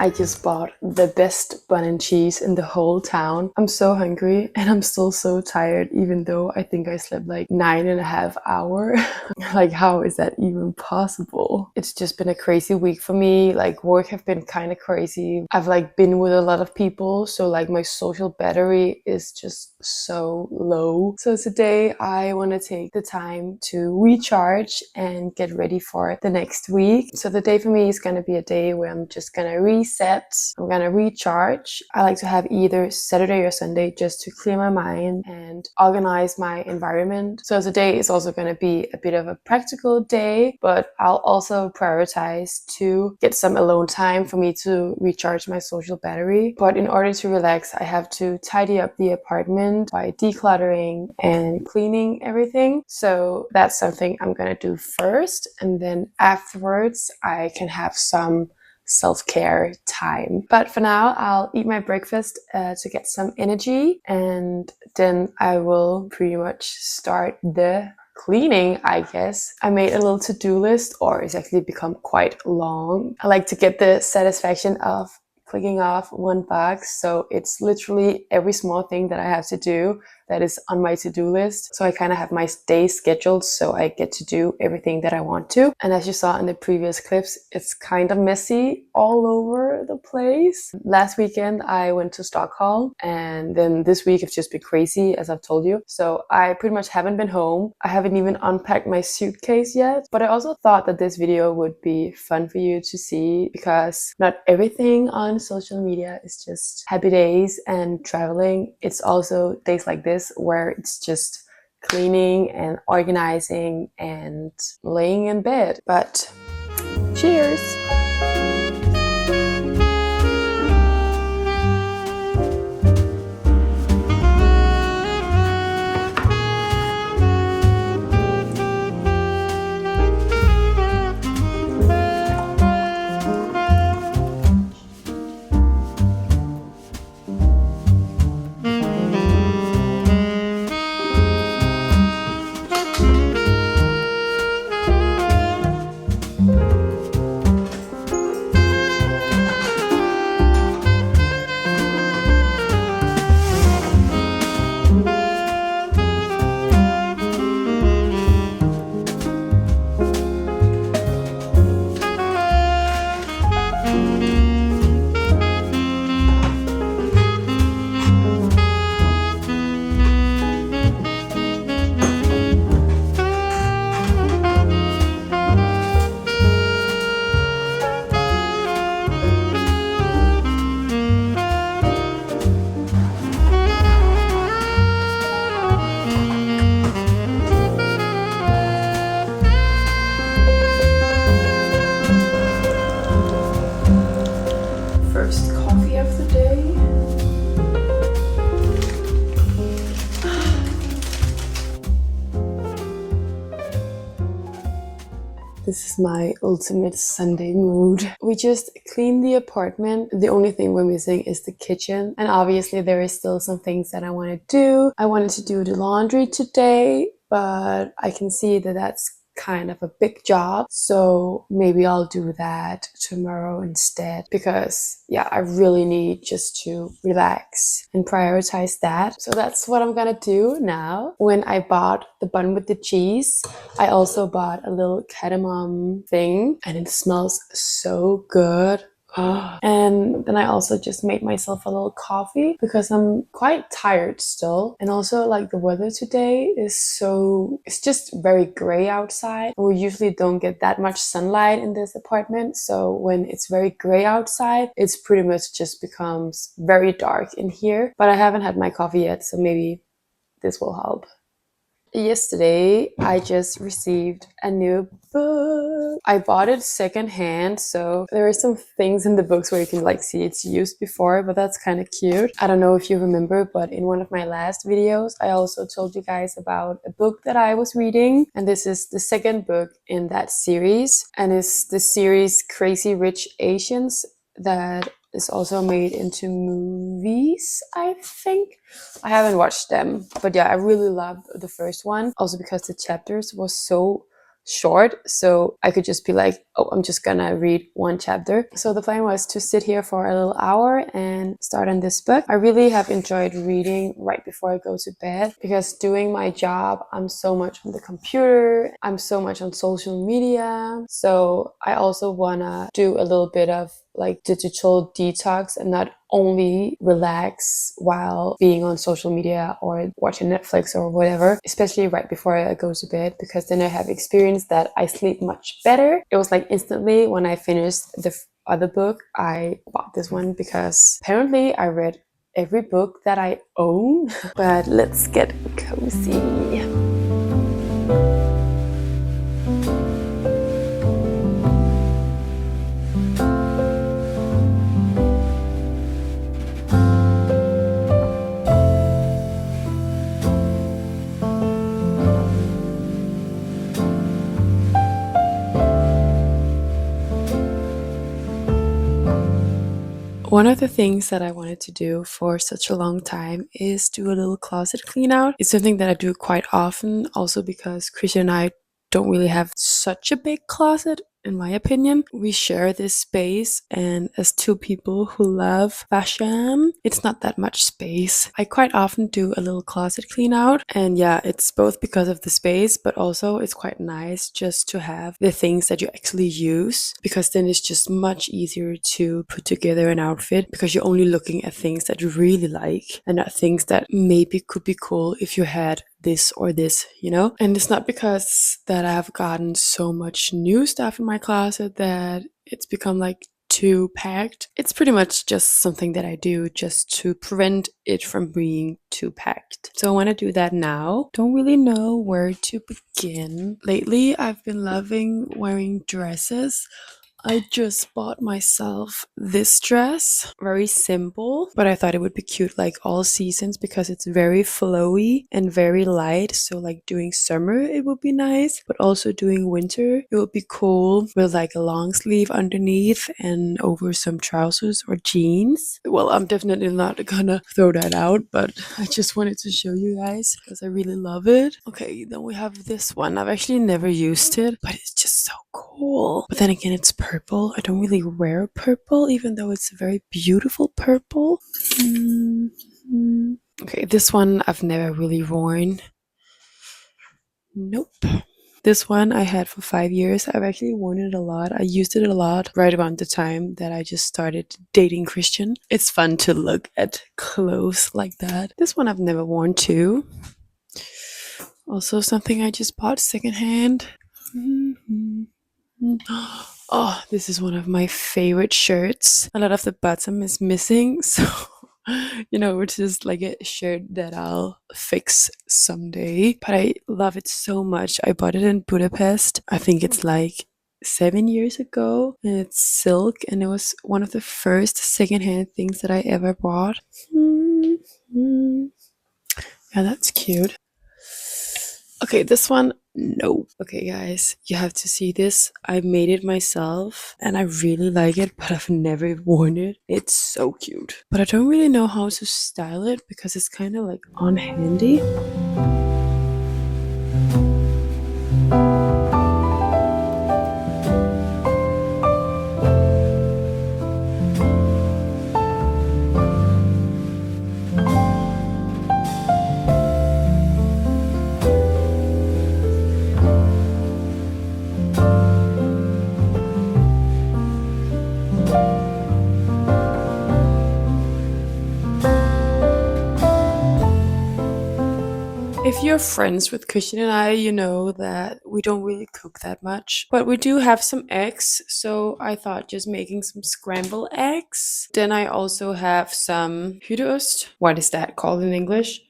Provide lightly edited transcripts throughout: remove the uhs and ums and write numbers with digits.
I just bought the best bun and cheese in the whole town. I'm so hungry and I'm still so tired, even though I think I slept like 9.5 hours. Like, how is that even possible? It's just been a crazy week for me. Like, work have been kind of crazy. I've like been with a lot of people, so like my social battery is just so low. So today I want to take the time to recharge and get ready for the next week. So the day for me is going to be a day where I'm just going to reset. I'm going to recharge. I like to have either Saturday or Sunday just to clear my mind and organize my environment. So today is also going to be a bit of a practical day, but I'll also prioritize to get some alone time for me to recharge my social battery. But in order to relax, I have to tidy up the apartment by decluttering and cleaning everything. So that's something I'm gonna do first, and then afterwards I can have some self-care time. But for now, I'll eat my breakfast to get some energy, and then I will pretty much start the cleaning, I guess. I made a little to-do list, or it's actually become quite long. I like to get the satisfaction of clicking off one box, so it's literally every small thing that I have to do that is on my to-do list. So I kind of have my day scheduled, so I get to do everything that I want to. And as you saw in the previous clips, it's kind of messy all over the place. Last weekend I went to Stockholm, and then this week it's just been crazy, as I've told you. So I pretty much haven't been home. I haven't even unpacked my suitcase yet. But I also thought that this video would be fun for you to see, because not everything on social media is just happy days and traveling. It's also days like this where it's just cleaning and organizing and laying in bed. But cheers! First coffee of the day. This is my ultimate Sunday mood. We just cleaned the apartment. The only thing we're missing is the kitchen. And obviously there is still some things that I want to do. I wanted to do the laundry today, but I can see that that's kind of a big job, so maybe I'll do that tomorrow instead, because yeah, I really need just to relax and prioritize that. So that's what I'm gonna do now. When I bought the bun with the cheese, I also bought a little cardamom thing, and it smells so good. And then I also just made myself a little coffee because I'm quite tired still. And also, like, the weather today is it's just very gray outside. We usually don't get that much sunlight in this apartment. So when it's very gray outside, it's pretty much just becomes very dark in here. But I haven't had my coffee yet, so maybe this will help. Yesterday, I just received a new book. I bought it secondhand, so there are some things in the books where you can like see it's used before, but that's kind of cute. I don't know if you remember, but in one of my last videos, I also told you guys about a book that I was reading, and this is the second book in that series, and it's the series Crazy Rich Asians that is also made into movies, I think. I haven't watched them, but yeah, I really loved the first one, also because the chapters was so short, so I could just be like, oh, I'm just gonna read one chapter. So the plan was to sit here for a little hour and start on this book. I really have enjoyed reading right before I go to bed, because doing my job, I'm so much on the computer, I'm so much on social media. So I also wanna do a little bit of like digital detox and not only relax while being on social media or watching Netflix or whatever, especially right before I go to bed, because then I have experienced that I sleep much better. It was like instantly when I finished the other book, I bought this one because apparently I read every book that I own. But let's get cozy. One of the things that I wanted to do for such a long time is do a little closet clean out. It's something that I do quite often, also because Christian and I don't really have such a big closet. In my opinion, we share this space, and as two people who love fashion, it's not that much space. I quite often do a little closet clean out, and yeah, it's both because of the space, but also it's quite nice just to have the things that you actually use, because then it's just much easier to put together an outfit, because you're only looking at things that you really like and not things that maybe could be cool if you had this or this, you know? And it's not because that I've gotten so much new stuff in my closet that it's become like too packed. It's pretty much just something that I do just to prevent it from being too packed. So I want to do that now. Don't really know where to begin. Lately, I've been loving wearing dresses. I just bought myself this dress, very simple, but I thought it would be cute like all seasons because it's very flowy and very light. So like doing summer, it would be nice, but also doing winter, it would be cool with like a long sleeve underneath and over some trousers or jeans. Well, I'm definitely not gonna throw that out, but I just wanted to show you guys because I really love it. Okay, then we have this one. I've actually never used it, but it's just so cool. But then again, it's purple. I don't really wear purple, even though it's a very beautiful purple. Okay, this one I've never really worn. Nope. This one I had for 5 years. I've actually worn it a lot. I used it a lot right around the time that I just started dating Christian. It's fun to look at clothes like that. This one I've never worn too. Also something I just bought secondhand. Oh, this is one of my favorite shirts. A lot of the bottom is missing, so it's just like a shirt that I'll fix someday. But I love it so much. I bought it in Budapest. I think it's like 7 years ago, and it's silk, and it was one of the first secondhand things that I ever bought. Yeah, that's cute. Okay, this one, no. Okay, guys, you have to see this. I made it myself and I really like it, but I've never worn it. It's so cute. But I don't really know how to style it because it's kind of like unhandy. If you're friends with Christian and I, you know that we don't really cook that much, but we do have some eggs. So I thought just making some scrambled eggs. Then I also have some hytteost. What is that called in English?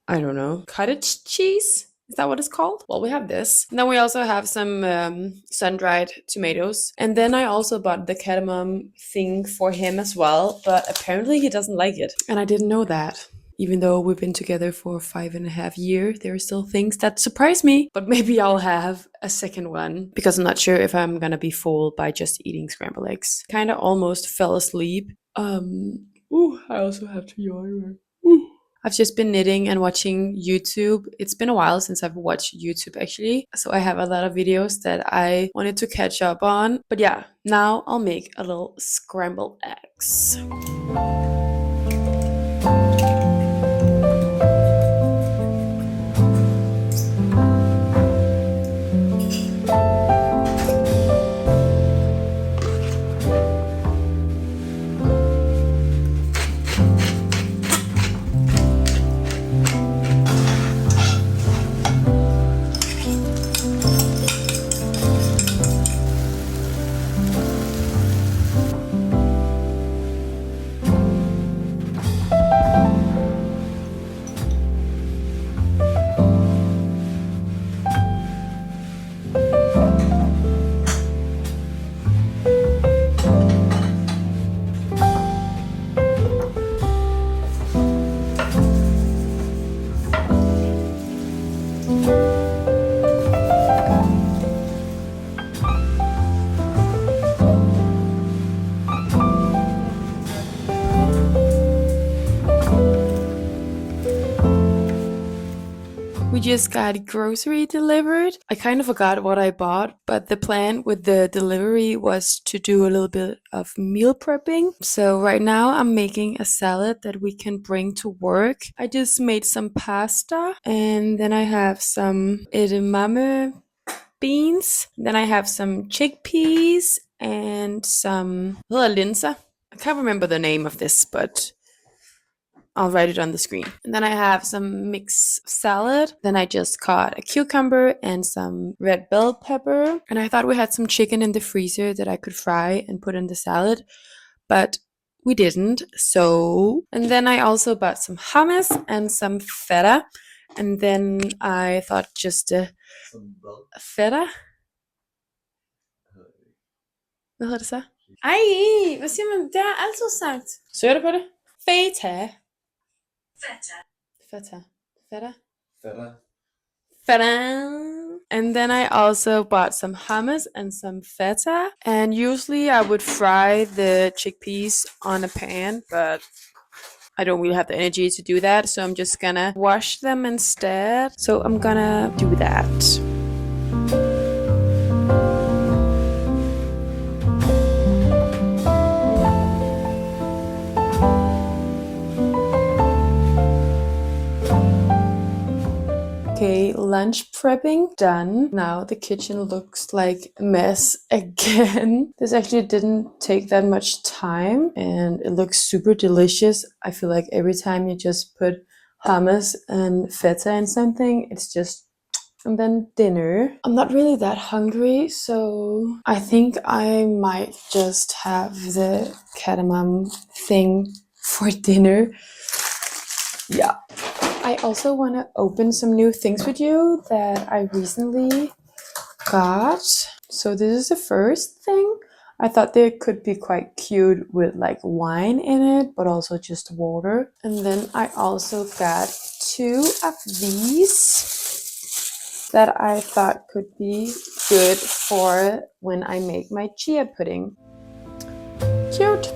I don't know. Cottage cheese? Is that what it's called? Well, we have this. And then we also have some sun-dried tomatoes. And then I also bought the cardamom thing for him as well, but apparently he doesn't like it. And I didn't know that. Even though we've been together for 5.5 years, there are still things that surprise me. But maybe I'll have a second one because I'm not sure if I'm gonna be full by just eating scrambled eggs. Kinda almost fell asleep. I also have to yawn. I've just been knitting and watching YouTube. It's been a while since I've watched YouTube actually, so I have a lot of videos that I wanted to catch up on. But yeah, now I'll make a little scrambled eggs. We just got grocery delivered. I kind of forgot what I bought, but the plan with the delivery was to do a little bit of meal prepping. So right now I'm making a salad that we can bring to work. I just made some pasta, and then I have some edamame beans. Then I have some chickpeas and some linser. I can't remember the name of this, but I'll write it on the screen. And then I have some mixed salad. Then I just caught a cucumber and some red bell pepper. And I thought we had some chicken in the freezer that I could fry and put in the salad, but we didn't. So, and then I also bought some hummus and some feta. And then I thought just feta. Hvad hedder det så? Ej, hvad siger man? Det har jeg altid sagt. Søger du på det? Feta. Feta. Feta. Feta. Feta. And then I also bought some hummus and some feta. And usually I would fry the chickpeas on a pan, but I don't really have the energy to do that. So I'm just gonna wash them instead. So I'm gonna do that. Okay, lunch prepping done. Now the kitchen looks like a mess again. This actually didn't take that much time and it looks super delicious. I feel like every time you just put hummus and feta in something, it's just, and then dinner. I'm not really that hungry, so I think I might just have the cardamom thing for dinner. Yeah. I also want to open some new things with you that I recently got. So this is the first thing. I thought they could be quite cute with like wine in it, but also just water. And then I also got 2 of these that I thought could be good for when I make my chia pudding. Cute.